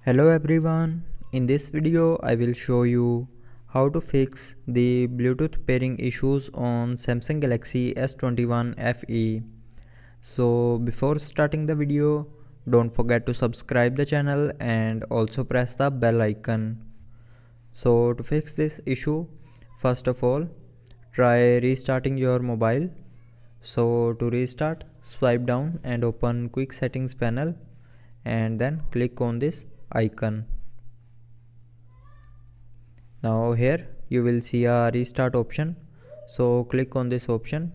Hello everyone, in this video I will show you how to fix the Bluetooth pairing issues on Samsung Galaxy S21 FE. So before starting the video, don't forget to subscribe the channel and also press the bell icon. So to fix this issue, first of all, try restarting your mobile. So to restart, swipe down and open Quick Settings panel and then click on this icon. Now here you will see a restart option, so click on this option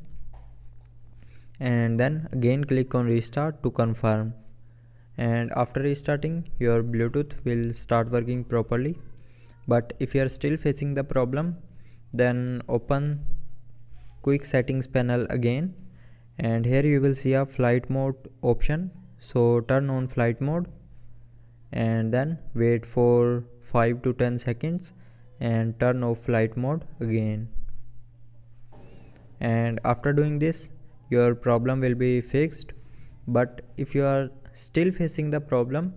and then again click on restart to confirm, and after restarting your Bluetooth will start working properly. But if you are still facing the problem, then open Quick Settings panel again, and here you will see a flight mode option, so turn on flight mode and then wait for 5 to 10 seconds and turn off flight mode again. And after doing this, your problem will be fixed. But if you are still facing the problem,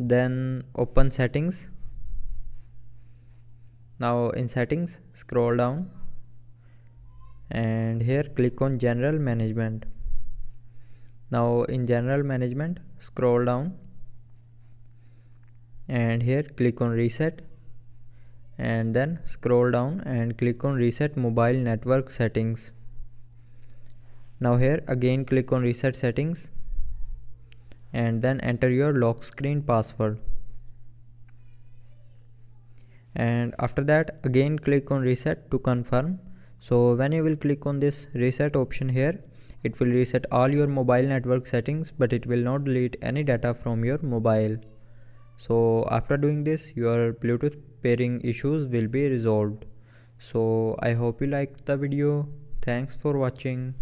then open settings. Now in settings, scroll down and here click on general management. Now in general management, scroll down and here click on reset, and then scroll down and click on reset mobile network settings. Now here again click on reset settings and then enter your lock screen password, and after that again click on reset to confirm. So when you will click on this reset option here, it will reset all your mobile network settings, but it will not delete any data from your mobile. So after doing this, your Bluetooth pairing issues will be resolved. So I hope you liked the video. Thanks for watching.